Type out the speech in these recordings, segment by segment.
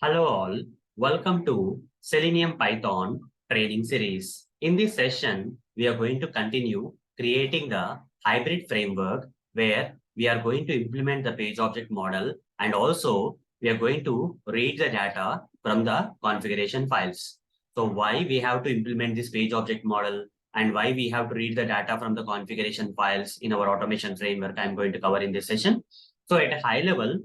Hello all, welcome to Selenium Python Training series. In this session, we are going to continue creating the hybrid framework where we are going to implement the page object model and also we are going to read the data from the configuration files. So why we have to implement this page object model and why we have to read the data from the configuration files in our automation framework, I'm going to cover in this session. So at a high level,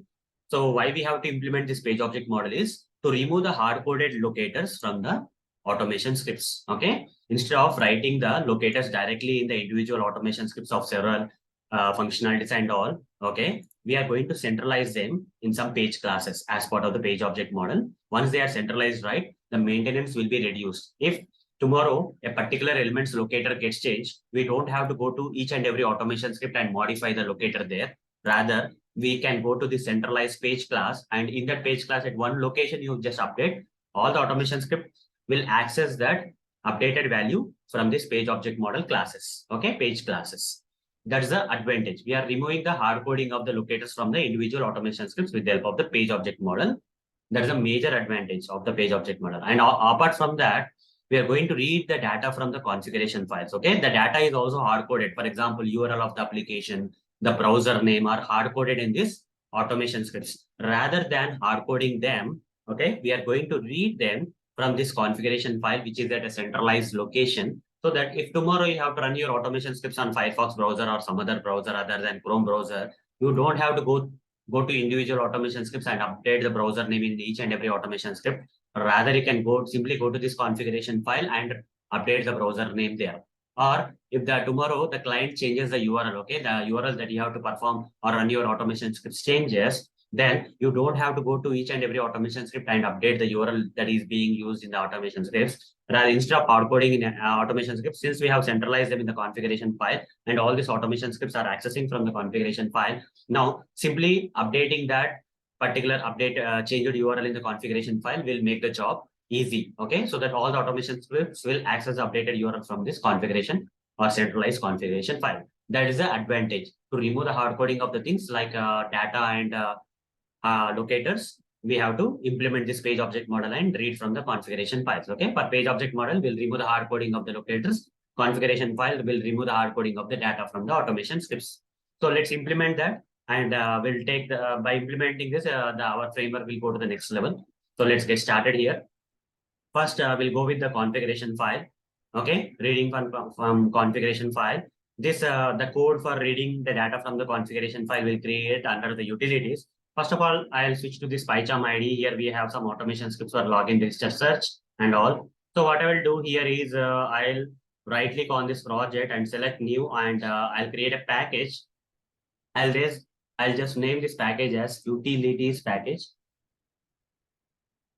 so why we have to implement this page object model is to remove the hard-coded locators from the automation scripts. Okay, instead of writing the locators directly in the individual automation scripts of several functionalities and all. Okay, we are going to centralize them in some page classes as part of the page object model. Once they are centralized, right, the maintenance will be reduced. If tomorrow a particular element's locator gets changed, we don't have to go to each and every automation script and modify the locator there. Rather, we can go to the centralized page class, and in that page class at one location you just update, all the automation script will access that updated value from this page object model classes. Okay, page classes. That's the advantage. We are removing the hard coding of the locators from the individual automation scripts with the help of the page object model. That's a major advantage of the page object model. And apart from that, we are going to read the data from the configuration files. Okay, the data is also hard coded. For example, URL of the application, the browser name are hard coded in this automation scripts. Rather than hard coding them, okay, we are going to read them from this configuration file, which is at a centralized location, so that if tomorrow you have to run your automation scripts on Firefox browser or some other browser other than Chrome browser, you don't have to go to individual automation scripts and update the browser name in each and every automation script. Rather, you can simply go to this configuration file and update the browser name there. Or if tomorrow the client changes the URL, okay, the URL that you have to perform or run your automation scripts changes, then you don't have to go to each and every automation script and update the URL that is being used in the automation scripts. Rather, instead of hard coding in automation scripts, since we have centralized them in the configuration file and all these automation scripts are accessing from the configuration file, now simply updating that particular changed URL in the configuration file will make the job easy. Okay, so that all the automation scripts will access the updated URL from this configuration or centralized configuration file. That is the advantage. To remove the hard coding of the things like data and locators, we have to implement this page object model and read from the configuration files. Okay, but page object model will remove the hard coding of the locators. Configuration file will remove the hard coding of the data from the automation scripts. So let's implement that, and we'll take by implementing this, our framework will go to the next level. So let's get started here. First, we'll go with the configuration file. Okay, reading from configuration file. This the code for reading the data from the configuration file will create under the utilities. First of all, I'll switch to this PyCharm ID. Here we have some automation scripts for login, register, search, and all. So what I will do here is I'll right click on this project and select new, and I'll create a package. I'll just name this package as utilities package.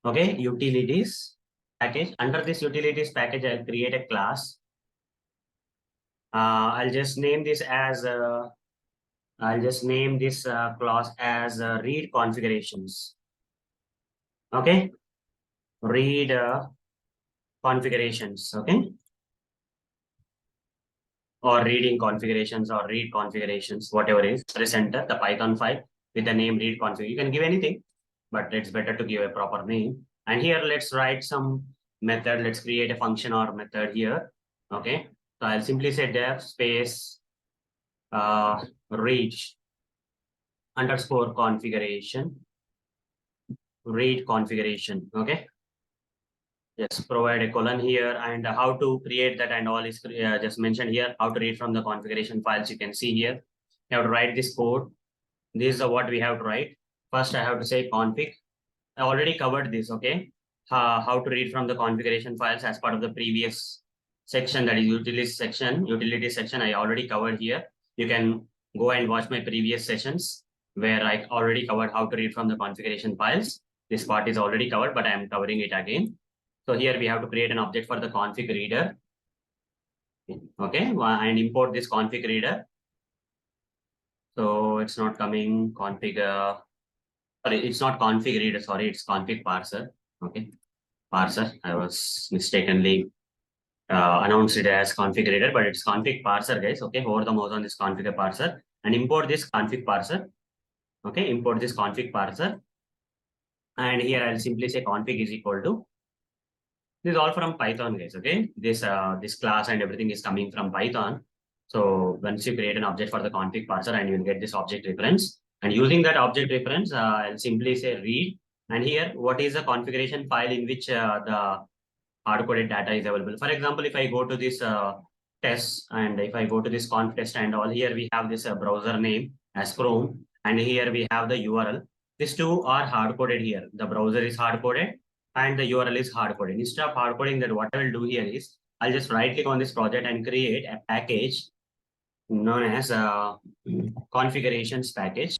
Okay, utilities package. Under this utilities package, I'll create a class. I'll just name this as class as read configurations. Okay, read configurations. Okay, or reading configurations or read configurations, whatever is. Press enter the Python file with the name read config. You can give anything, but it's better to give a proper name. And here, let's write some method. Let's create a function or method here. Okay, so I'll simply say def space read underscore configuration, read configuration. Okay, yes, provide a colon here, and how to create that and all is just mentioned here. How to read from the configuration files, you can see here. You have to write this code. This is what we have to write. First, I have to say config. I already covered this. Okay, how to read from the configuration files as part of the previous section, that is utilities section. I already covered here. You can go and watch my previous sessions where I already covered how to read from the configuration files. This part is already covered, but I am covering it again. So here we have to create an object for the config reader. Okay, and import this config reader. So it's not coming config. Sorry, it's not config reader. Sorry, it's config parser. Okay, parser. I was mistakenly announced it as config reader, but it's config parser, guys. Okay, hover the mouse on this config parser and import this config parser. Okay, import this config parser. And here I'll simply say config is equal to, this is all from Python, guys. Okay, this class and everything is coming from Python. So once you create an object for the config parser, and you will get this object reference. And using that object reference, I'll simply say read. And here, what is the configuration file in which the hard-coded data is available? For example, if I go to this test, and if I go to this conf test and all, here we have this browser name as Chrome, and here we have the URL. These two are hard-coded here. The browser is hard-coded and the URL is hard-coded. Instead of hard-coding that, what I will do here is I'll just right-click on this project and create a package known as configurations package.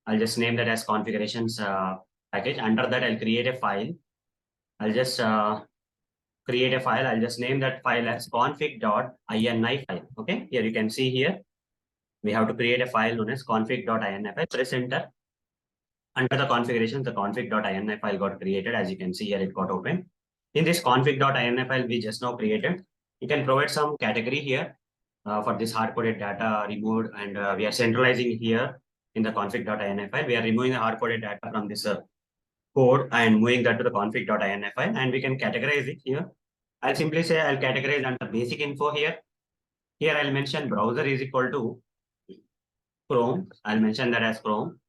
I'll just name that as configurations package. Under that, I'll create a file. I'll just create a file. I'll just name that file as config.ini file. Okay, here you can see here we have to create a file known as config.ini file. Press enter. Under the configuration, the config.ini file got created. As you can see here, it got opened. In this config.ini file we just now created, you can provide some category here for this hard-coded data removed, and we are centralizing here in the config.ini file. We are removing the hard-coded data from this code and moving that to the config.ini file, and we can categorize it here. I'll simply say I'll categorize under basic info here. Here I'll mention browser is equal to Chrome. I'll mention that as Chrome.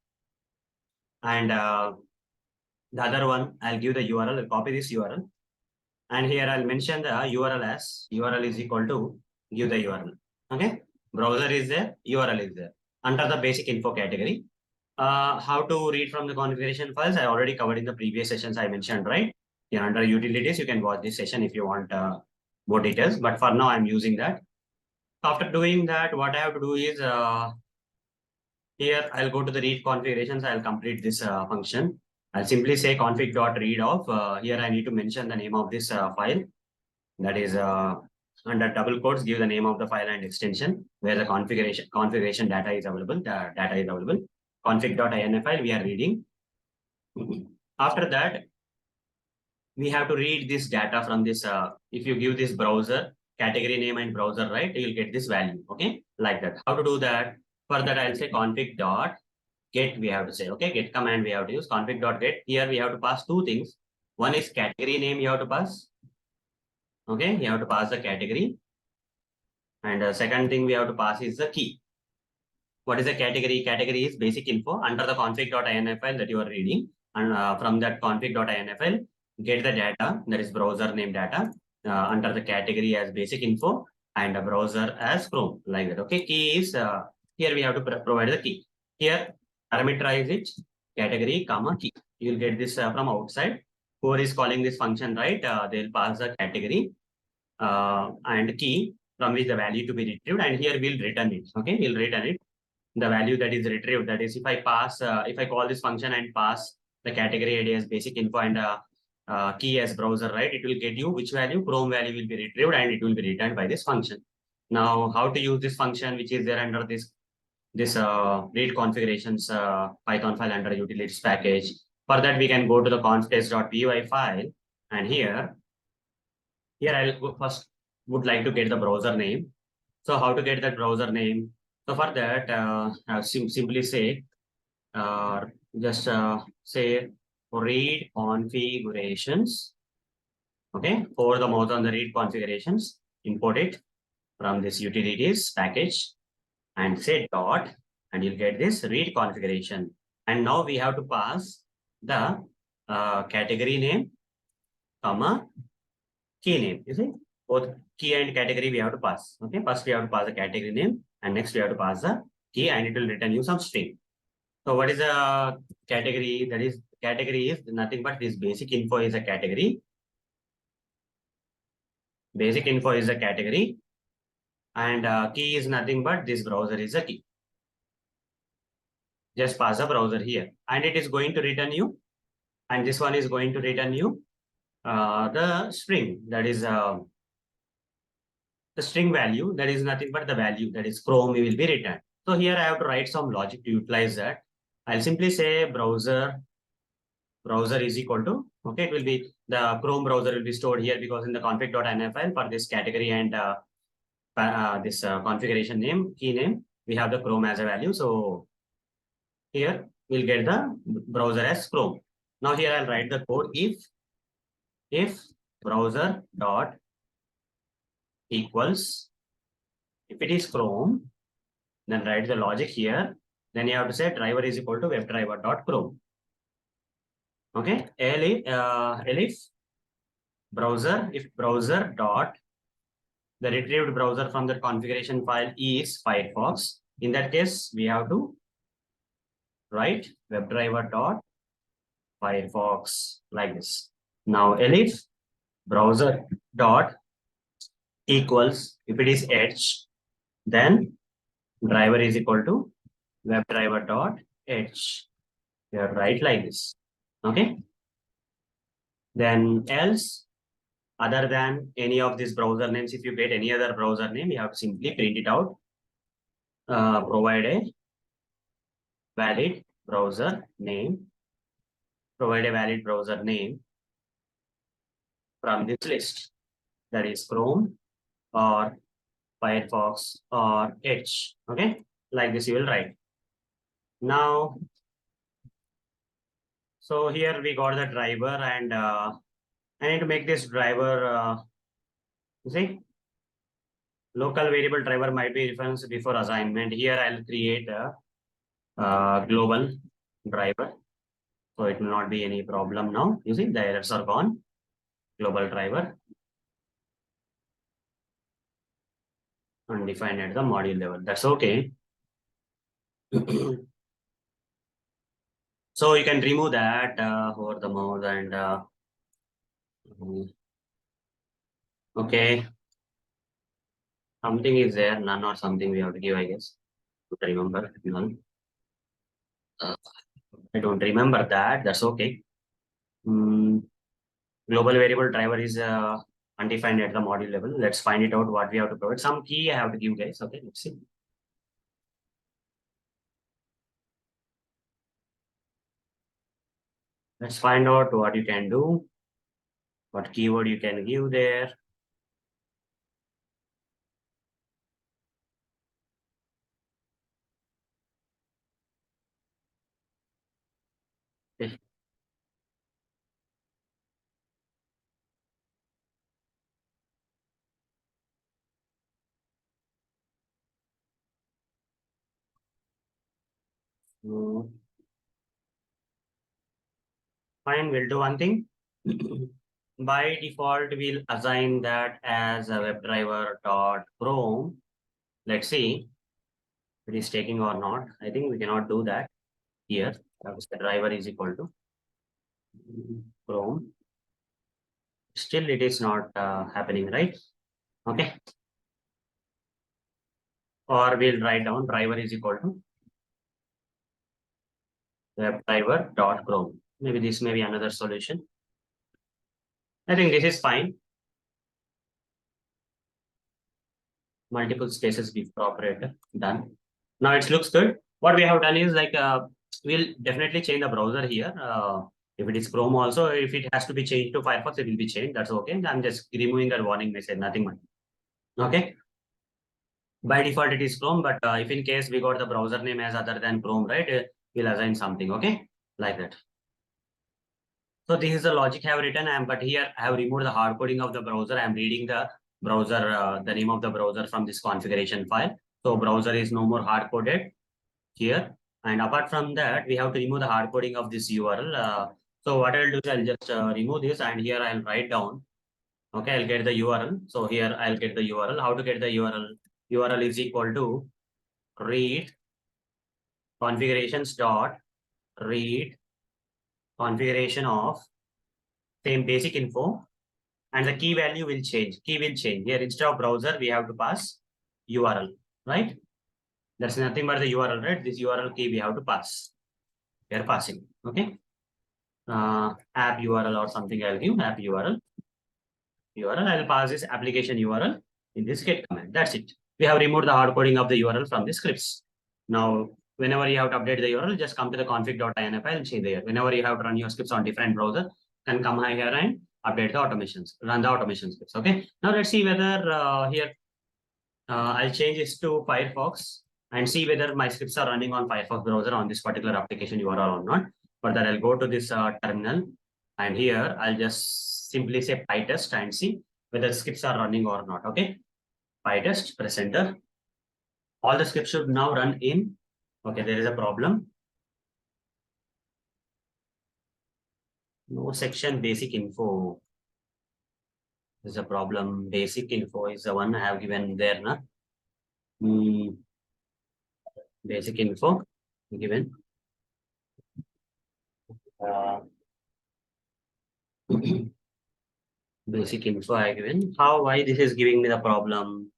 And the other one, I'll give the URL, I'll copy this URL. And here I'll mention the URL as URL is equal to, give the URL. Okay. Browser is there, URL is there. Under the basic info category. How to read from the configuration files, I already covered in the previous sessions I mentioned, right? Yeah, under utilities, you can watch this session if you want more details. But for now, I'm using that. After doing that, what I have to do is here I'll go to the read configurations. I'll complete this function. I'll simply say config.read of. Here I need to mention the name of this file. That is under double quotes, give the name of the file and extension where the configuration data is available. The data is available. Config.ini file we are reading. After that, we have to read this data from this. If you give this browser category name and browser, right, you'll get this value. Okay, like that. How to do that? For that, I'll say config.get. We have to say, okay, get command we have to use config.get. Here we have to pass two things. One is category name you have to pass. Okay, you have to pass the category. And the second thing we have to pass is the key. What is the category? Category is basic info under the config.ini file that you are reading. And from that config.ini file, get the data, that is browser name data, under the category as basic info and a browser as Chrome, like that. Okay, key is, here we have to provide the key. Here, parameterize it, category, comma, key. You'll get this from outside. Whoever is calling this function, right, they'll pass the category and key from which the value to be retrieved, and here we'll return it. Okay, we'll return it. The value that is retrieved, that is if I pass, if I call this function and pass the category ID as basic info and key as browser, right, it will get you which value, Chrome value will be retrieved and it will be returned by this function. Now, how to use this function, which is there under this read configurations Python file under utilities package. For that, we can go to the conf.test.py file, and here I'll first would like to get the browser name. So how to get that browser name? So for that, I'll simply say, just say read configurations. Okay, over the mouth on the read configurations, import it from this utilities package and say dot, and you'll get this read configuration. And now we have to pass the category name, comma, key name. You see, both key and category we have to pass. Okay, first we have to pass the category name, and next we have to pass the key, and it will return you some string. So what is the category? That is, category is nothing but this basic info is a category. Basic info is a category, and key is nothing but this browser is a key. Just pass the browser here, and it is going to return you, and this one is going to return you the string, that is the string value, that is nothing but the value, that is Chrome will be returned. So here I have to write some logic to utilize that. I'll simply say browser is equal to, okay, it will be the Chrome browser will be stored here because in the config.ini file for this category and this configuration name, key name, we have the Chrome as a value. So here we'll get the browser as Chrome. Now here I'll write the code if browser dot equals, if it is Chrome, then write the logic here. Then you have to say driver is equal to webdriver dot Chrome. Okay, if browser, if browser dot the retrieved browser from the configuration file is Firefox, in that case we have to write webdriver dot Firefox like this. Now if browser dot equals, if it is Edge, then driver is equal to webdriver dot Edge. You have to write like this. Okay. Then else, other than any of these browser names, if you get any other browser name, you have to simply print it out. Provide a valid browser name. Provide a valid browser name from this list. That is Chrome or Firefox or Edge. Okay, like this you will write. Now, so here we got the driver, and I need to make this driver. You see, local variable driver might be referenced before assignment. Here I'll create a global driver, so it will not be any problem now. You see, the errors are gone. Global driver undefined at the module level. That's okay. So you can remove that over the mouse and okay, something is there, none or something we have to give, I guess. To remember none. I don't remember that. That's okay. Global variable driver is undefined at the module level. Let's find it out what we have to provide. Some key I have to give, guys. Okay, let's see. Let's find out what you can do, what keyword you can give there. Okay. Fine, we'll do one thing. By default, we'll assign that as a WebDriver dot Chrome. Let's see if it is taking or not. I think we cannot do that here. The driver is equal to Chrome. Still, it is not happening, right? Okay. Or we'll write down driver is equal to WebDriver dot Chrome. Maybe this may be another solution. I think this is fine. Multiple spaces before operator done. Now it looks good. What we have done is like we'll definitely change the browser here. If it is Chrome also, if it has to be changed to Firefox, it will be changed. That's okay. I'm just removing that warning message, nothing much. Okay. By default, it is Chrome, but if in case we got the browser name as other than Chrome, right, we'll assign something. Okay, like that. So this is the logic I have written, but here I have removed the hard coding of the browser. I'm reading the browser, the name of the browser from this configuration file. So browser is no more hard coded here. And apart from that, we have to remove the hard coding of this URL. So what I'll do is I'll just remove this, and here I'll write down. Okay, I'll get the URL. So here I'll get the URL. How to get the URL? URL is equal to read configurations dot read configuration of same basic info, and the key value will change. Key will change. Here instead of browser, we have to pass URL, right? That's nothing but the URL, right? This URL key we have to pass. We are passing. Okay. App URL or something I'll give app URL. I'll pass this application URL in this get command. That's it. We have removed the hard coding of the URL from the scripts. Now, whenever you have to update the URL, just come to the config.ini file and change there. Whenever you have to run your scripts on different browser, then come here and update the automations, run the automation scripts. Okay. Now let's see whether here I'll change this to Firefox and see whether my scripts are running on Firefox browser on this particular application URL or not. For that, I'll go to this terminal, and here I'll just simply say PyTest and see whether scripts are running or not. Okay, PyTest, press enter. All the scripts should now run in. Okay, there is a problem. No section basic info. There's a problem. Basic info is the one I have given there. Na? Basic info given. Uh, basic info I given. Why this is giving me the problem?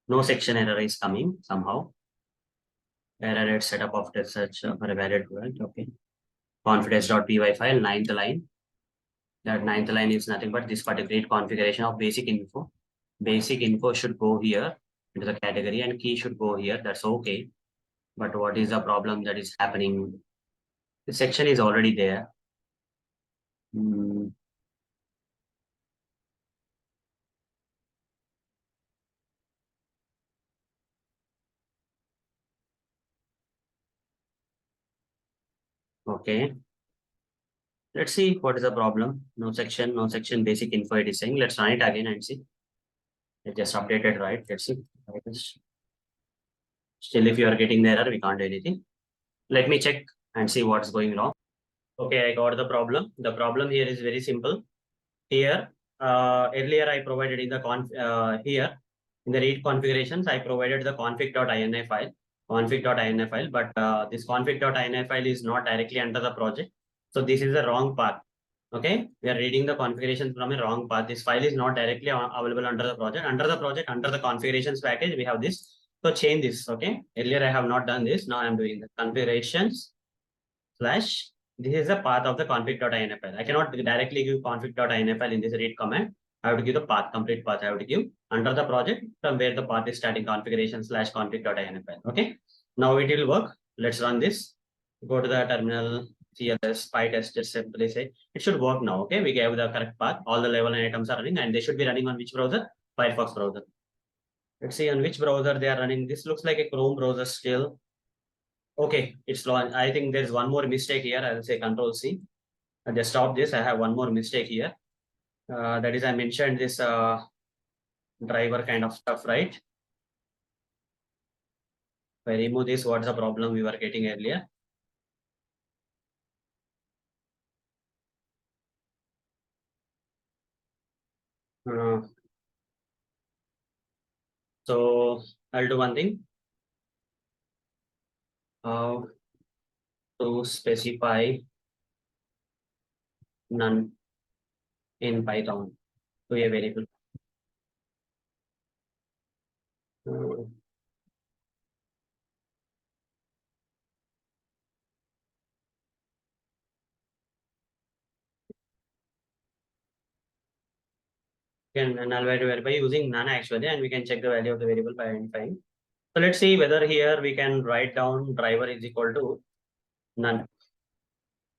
No section error is coming somehow. Error at setup of test search for a valid world. Okay. Confidence.py file, ninth line. That ninth line is nothing but this particular configuration of basic info. Basic info should go here into the category and key should go here. That's okay. But what is the problem that is happening? The section is already there. Okay. Let's see what is the problem. No section, basic info it is saying. Let's run it again and see. It just updated, right? Let's see. Still, if you are getting the error, we can't do anything. Let me check and see what's going wrong. Okay, I got the problem. The problem here is very simple. Here, earlier I provided in the here in the read configurations, I provided the config.ini file, but this config.ini file is not directly under the project. So this is the wrong path. Okay, we are reading the configurations from a wrong path. This file is not directly available under the project. Under the configurations package, we have this. So change this. Okay, earlier I have not done this. Now I am doing the configurations slash. This is the path of the config.ini file. I cannot directly give config.ini file in this read command. I have to give the path, complete path. I have to give under the project from where the path is starting configuration slash config.ini file. Okay. Now it will work. Let's run this. Go to the terminal, CLS, PyTest, just simply say it should work now. Okay. We gave the correct path. All the level and items are running and they should be running on which browser? Firefox browser. Let's see on which browser they are running. This looks like a Chrome browser still. Okay, it's launched. I think there's one more mistake here. I'll say Control C. I'll just stop this. I have one more mistake here. That is, I mentioned this driver kind of stuff, right? If I remove this, what's the problem we were getting earlier? So I'll do one thing. To specify none in Python to a variable. Can null value by using none actually, and we can check the value of the variable by identifying. So let's see whether here we can write down driver is equal to none.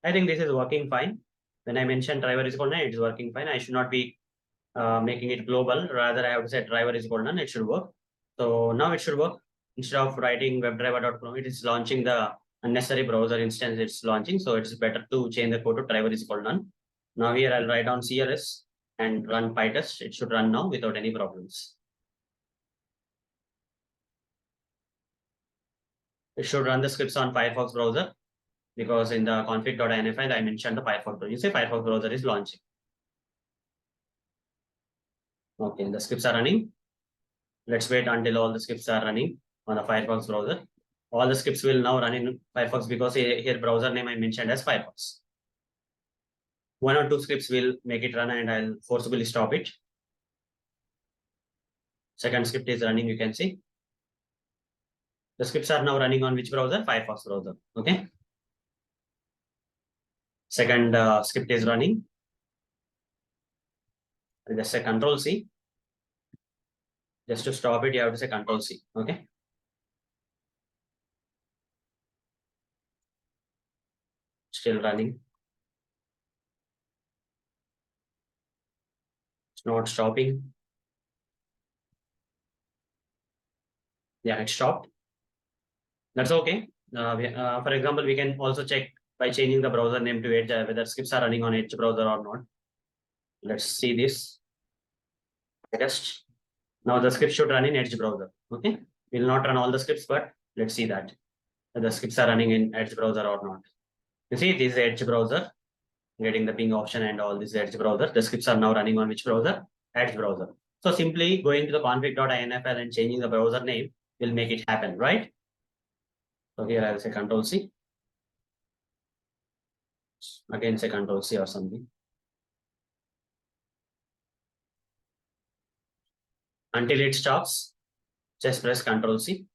I think this is working fine. When I mentioned driver is equal to none, it is working fine. I should not be making it global. Rather, I have to say driver is equal to none. It should work. So now it should work. Instead of writing webdriver.com, it is launching the unnecessary browser instance it's launching. So it's better to change the code to driver is equal to none. Now here I'll write down CLS and run PyTest. It should run now without any problems. It should run the scripts on Firefox browser because in the config.ini file, I mentioned the Firefox browser. You say Firefox browser is launching. Okay, the scripts are running. Let's wait until all the scripts are running on the Firefox browser. All the scripts will now run in Firefox because here browser name I mentioned as Firefox. One or two scripts will make it run and I'll forcibly stop it. Second script is running, you can see. The scripts are now running on which browser? Firefox browser. Okay. Second script is running. I'll just say Control C. Just to stop it, you have to say Control C. Okay. Still running. It's not stopping. Yeah, it stopped. That's okay. For example, we can also check by changing the browser name to Edge, whether scripts are running on Edge browser or not. Let's see this. Test. Now the script should run in Edge browser. Okay, will not run all the scripts, but let's see that the scripts are running in Edge browser or not. You see, this is Edge browser, getting the ping option and all this Edge browser. The scripts are now running on which browser? Edge browser. So simply going to the config.ini file and changing the browser name will make it happen, right? So here I will say Control C. Again, say Control C or something. Until it stops, just press Control C.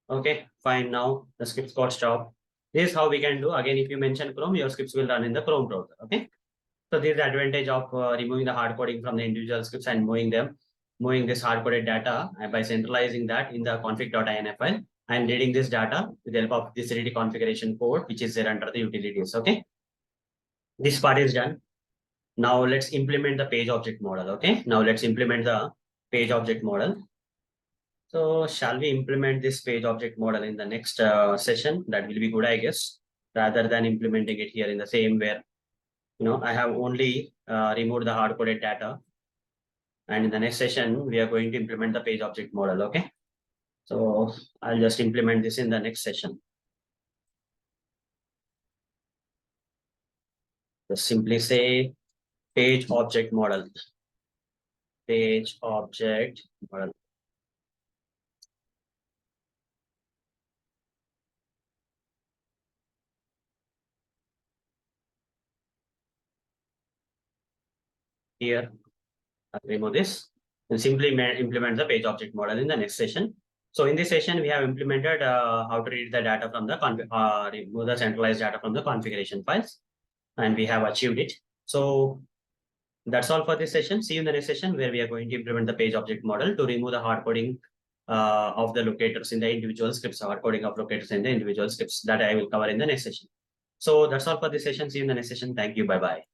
Okay, fine. Now the scripts got stopped. This is how we can do. Again, if you mention Chrome, your scripts will run in the Chrome browser. Okay. So this is the advantage of removing the hard coding from the individual scripts and moving this hard coded data by centralizing that in the config.ini file and reading this data with the help of this read configuration code, which is there under the utilities. Okay. This part is done. Now let's implement the page object model. Okay. Now let's implement the page object model. So shall we implement this page object model in the next session? That will be good, I guess, rather than implementing it here in the same where, I have only removed the hard-coded data. And in the next session, we are going to implement the page object model, okay? So I'll just implement this in the next session. Just simply say page object model. Page object model. Here, I'll remove this and simply implement the page object model in the next session. So in this session, we have implemented how to read the data from the remove the centralized data from the configuration files, and we have achieved it. So that's all for this session. See you in the next session where we are going to implement the page object model to remove the hard coding of the locators in the individual scripts, hard coding of locators in the individual scripts that I will cover in the next session. So that's all for this session. See you in the next session. Thank you. Bye-bye.